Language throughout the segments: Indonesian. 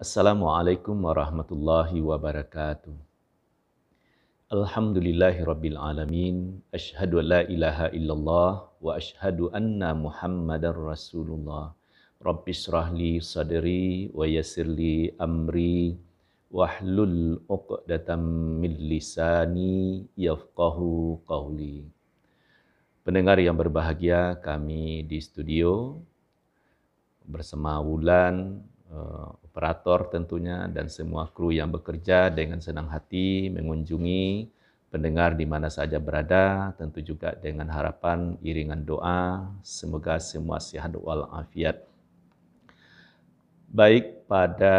Assalamualaikum warahmatullahi wabarakatuh. Alhamdulillahirabbil alamin. Asyhadu an la ilaha illallah wa asyhadu anna Muhammadar Rasulullah. Rabbishrah li sadri wa yassir li amri wahlul 'uqdatam min lisani yafqahu qawli. Pendengar yang berbahagia, kami di studio bersama Wulan, operator tentunya, dan semua kru yang bekerja dengan senang hati mengunjungi pendengar di mana saja berada, tentu juga dengan harapan iringan doa, semoga semua sehat walafiat. Baik, pada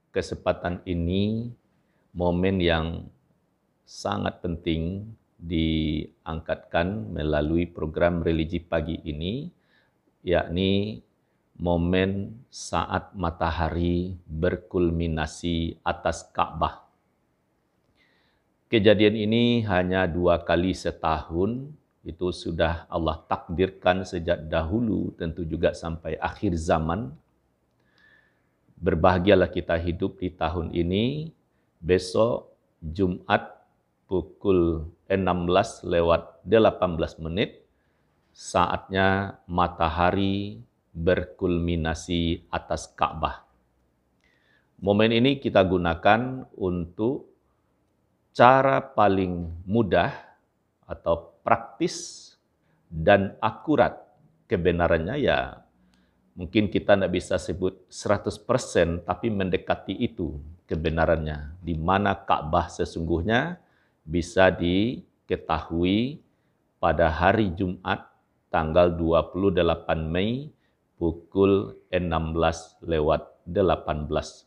kesempatan ini, momen yang sangat penting diangkatkan melalui program religi pagi ini, yakni momen saat matahari berkulminasi atas Ka'bah. Kejadian ini hanya 2 kali setahun, itu sudah Allah takdirkan sejak dahulu, tentu juga sampai akhir zaman. Berbahagialah kita hidup di tahun ini. Besok Jumat pukul 16:18, saatnya matahari berkulminasi atas Ka'bah. Momen ini kita gunakan untuk cara paling mudah atau praktis dan akurat kebenarannya, ya mungkin kita tidak bisa sebut 100%, tapi mendekati itu kebenarannya. Di mana Ka'bah sesungguhnya bisa diketahui pada hari Jumat tanggal 28 Mei pukul 16:18.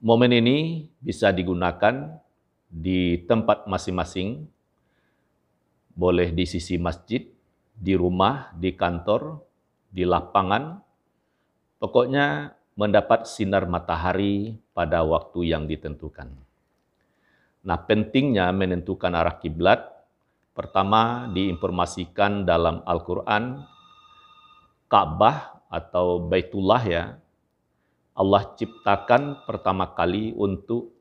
Momen ini bisa digunakan di tempat masing-masing, boleh di sisi masjid, di rumah, di kantor, di lapangan, pokoknya mendapat sinar matahari pada waktu yang ditentukan. Nah, pentingnya menentukan arah kiblat, pertama diinformasikan dalam Al-Quran, Ka'bah atau Baitullah, ya, Allah ciptakan pertama kali untuk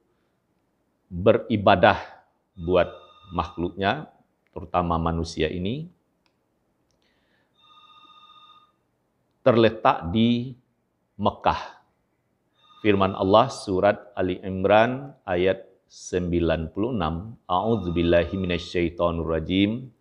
beribadah buat makhluknya, terutama manusia ini, terletak di Mekah. Firman Allah surat Ali Imran ayat 96, A'udzubillahi minasyaitonirrajim.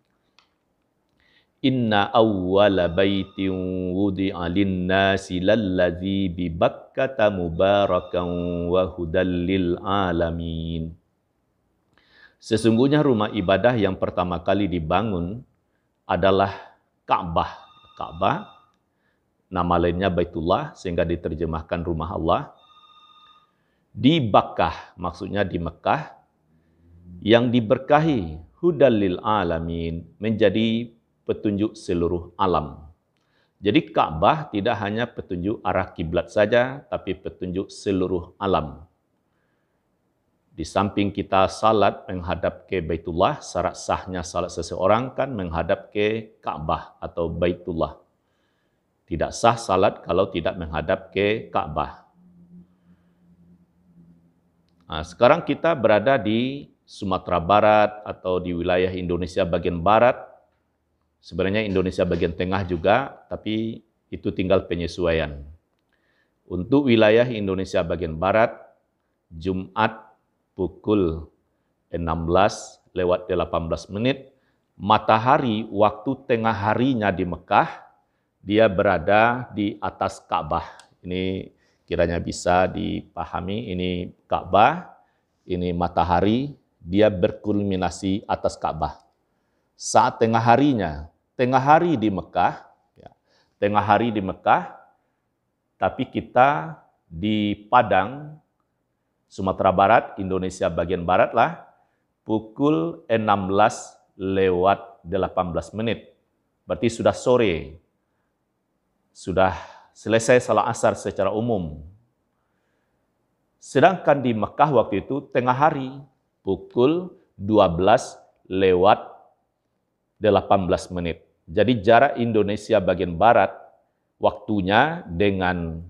Inna awwala baitin wudi'a lin-nasi lalladzi bi Bakkata mubarakan wa hudal lil alamin. Sesungguhnya rumah ibadah yang pertama kali dibangun adalah Ka'bah. Ka'bah, nama lainnya Baitullah, sehingga diterjemahkan rumah Allah. Di Bakkah, maksudnya di Mekah, yang diberkahi, hudal lil alamin, menjadi petunjuk seluruh alam. Jadi Ka'bah tidak hanya petunjuk arah kiblat saja, tapi petunjuk seluruh alam. Di samping kita salat menghadap ke Baitullah, syarat sahnya salat seseorang kan menghadap ke Ka'bah atau Baitullah. Tidak sah salat kalau tidak menghadap ke Ka'bah. Nah, sekarang kita berada di Sumatera Barat atau di wilayah Indonesia bagian barat. Sebenarnya Indonesia bagian tengah juga, tapi itu tinggal penyesuaian. Untuk wilayah Indonesia bagian barat, Jumat pukul 16:18, matahari waktu tengah harinya di Mekah, dia berada di atas Ka'bah. Ini kiranya bisa dipahami, ini Ka'bah, ini matahari, dia berkulminasi atas Ka'bah. Saat tengah harinya, tengah hari di Mekah, ya, tengah hari di Mekah, tapi kita di Padang, Sumatera Barat, Indonesia bagian barat lah, pukul 16:18. Berarti sudah sore, sudah selesai salat asar secara umum. Sedangkan di Mekah waktu itu tengah hari, pukul 12:18. Jadi jarak Indonesia bagian barat waktunya dengan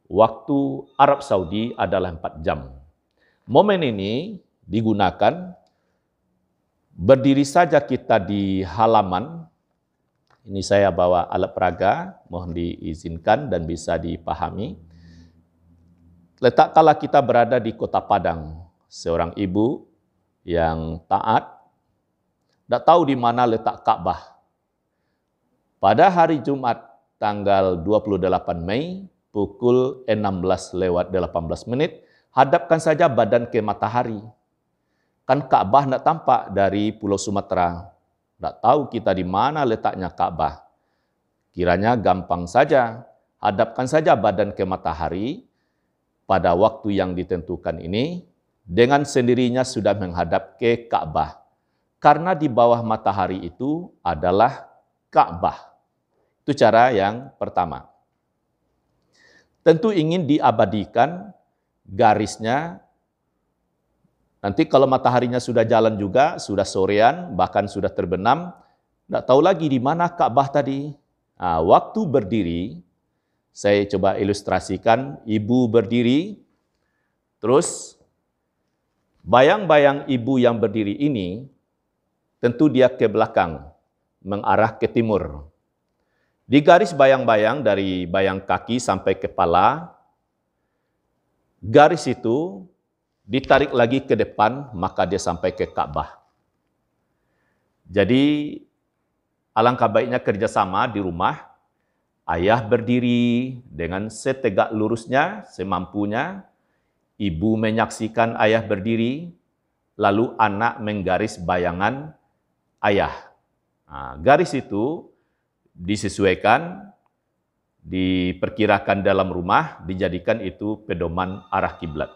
waktu Arab Saudi adalah 4 jam. Momen ini digunakan berdiri saja kita di halaman. Ini saya bawa alat peraga, mohon diizinkan dan bisa dipahami. Letak kala kita berada di Kota Padang, seorang ibu yang taat, tidak tahu di mana letak Ka'bah. Pada hari Jumat tanggal 28 Mei, pukul 16:18, hadapkan saja badan ke matahari. Kan Ka'bah tidak tampak dari Pulau Sumatera. Tidak tahu kita di mana letaknya Ka'bah. Kiranya gampang saja, hadapkan saja badan ke matahari pada waktu yang ditentukan ini, dengan sendirinya sudah menghadap ke Ka'bah. Karena di bawah matahari itu adalah Ka'bah. Itu cara yang pertama. Tentu ingin diabadikan garisnya. Nanti kalau mataharinya sudah jalan juga, sudah sorean, bahkan sudah terbenam, tidak tahu lagi di mana Ka'bah tadi. Nah, waktu berdiri, saya coba ilustrasikan, ibu berdiri, terus bayang-bayang ibu yang berdiri ini, tentu dia ke belakang, mengarah ke timur. Di garis bayang-bayang dari bayang kaki sampai kepala, garis itu ditarik lagi ke depan, maka dia sampai ke Ka'bah. Jadi, alangkah baiknya kerjasama di rumah, ayah berdiri dengan setegak lurusnya, semampunya, ibu menyaksikan ayah berdiri, lalu anak menggaris bayangan ayah. Nah, garis itu disesuaikan, diperkirakan dalam rumah, dijadikan itu pedoman arah kiblat.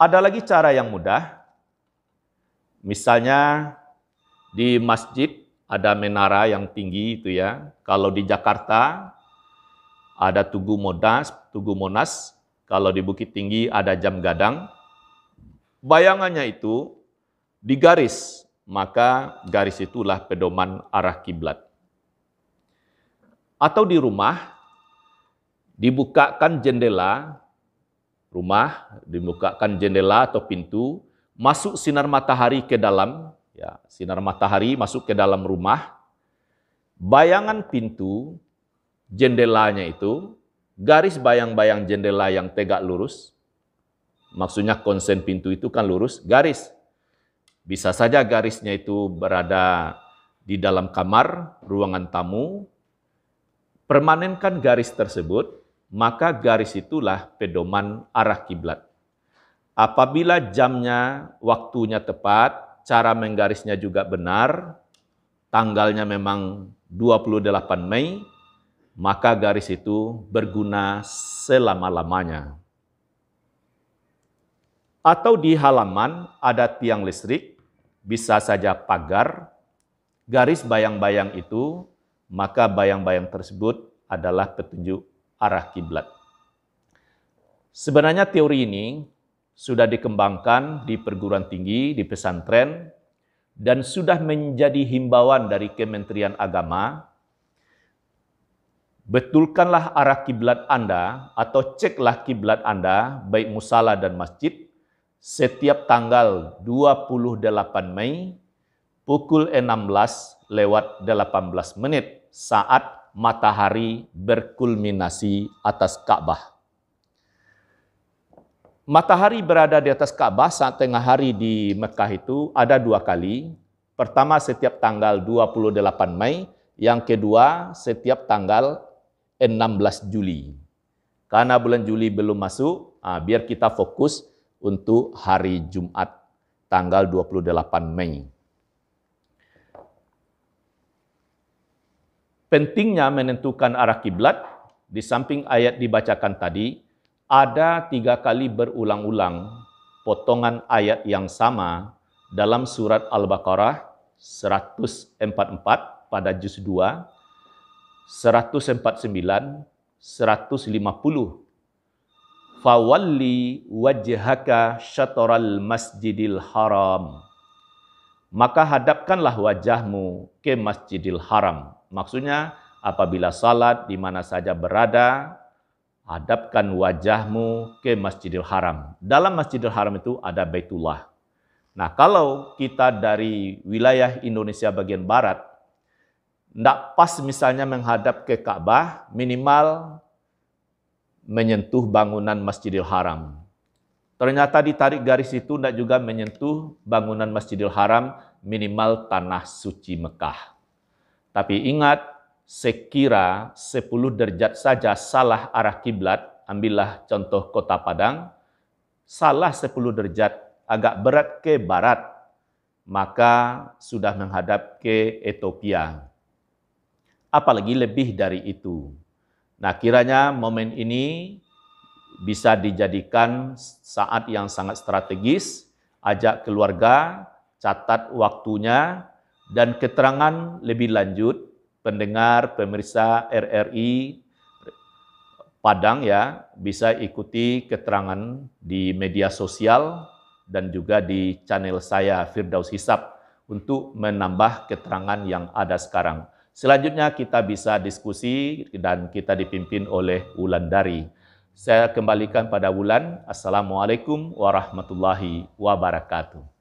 Ada lagi cara yang mudah, misalnya di masjid ada menara yang tinggi itu ya. Kalau di Jakarta ada Tugu Monas, kalau di Bukit Tinggi ada Jam Gadang. Bayangannya itu digaris, maka garis itulah pedoman arah kiblat. Atau di rumah dibukakan jendela, dibukakan jendela atau pintu, masuk sinar matahari ke dalam, ya, sinar matahari masuk ke dalam rumah. Bayangan pintu, jendelanya itu, garis bayang-bayang jendela yang tegak lurus, maksudnya konsen pintu itu kan lurus, garis. Bisa saja garisnya itu berada di dalam kamar, ruangan tamu, permanenkan garis tersebut, maka garis itulah pedoman arah kiblat. Apabila jamnya, waktunya tepat, cara menggarisnya juga benar, tanggalnya memang 28 Mei, maka garis itu berguna selama-lamanya. Atau di halaman ada tiang listrik, bisa saja pagar, garis bayang-bayang itu, maka bayang-bayang tersebut adalah petunjuk arah kiblat. Sebenarnya teori ini sudah dikembangkan di perguruan tinggi, di pesantren, dan sudah menjadi himbauan dari Kementerian Agama. Betulkanlah arah kiblat Anda atau ceklah kiblat Anda, baik musala dan masjid, setiap tanggal 28 Mei pukul 16:18 saat matahari berkulminasi atas Ka'bah. Matahari berada di atas Ka'bah saat tengah hari di Mekah itu ada 2 kali. Pertama setiap tanggal 28 Mei, yang kedua setiap tanggal 16 Juli. Karena bulan Juli belum masuk, biar kita fokus untuk hari Jumat tanggal 28 Mei. Pentingnya menentukan arah kiblat, di samping ayat dibacakan tadi, ada 3 kali berulang-ulang potongan ayat yang sama dalam surat Al-Baqarah 144 pada juz 2, 149, 150. Fawalli wajhaka syatral masjidil haram. Maka hadapkanlah wajahmu ke Masjidil Haram. Maksudnya apabila salat di mana saja berada, hadapkan wajahmu ke Masjidil Haram. Dalam Masjidil Haram itu ada Baitullah. Nah, kalau kita dari wilayah Indonesia bagian barat, tidak pas misalnya menghadap ke Ka'bah, minimal menyentuh bangunan Masjidil Haram. Ternyata ditarik garis itu tidak juga menyentuh bangunan Masjidil Haram, minimal tanah suci Mekah. Tapi ingat, sekira 10 derajat saja salah arah kiblat, ambillah contoh Kota Padang, salah 10 derajat agak berat ke barat, maka sudah menghadap ke Ethiopia. Apalagi lebih dari itu. Nah, kiranya momen ini bisa dijadikan saat yang sangat strategis, ajak keluarga, catat waktunya, dan keterangan lebih lanjut, pendengar, pemirsa RRI Padang ya, bisa ikuti keterangan di media sosial dan juga di channel saya Firdaus Hisab untuk menambah keterangan yang ada sekarang. Selanjutnya kita bisa diskusi dan kita dipimpin oleh Wulandari. Saya kembalikan pada Wulan. Assalamualaikum warahmatullahi wabarakatuh.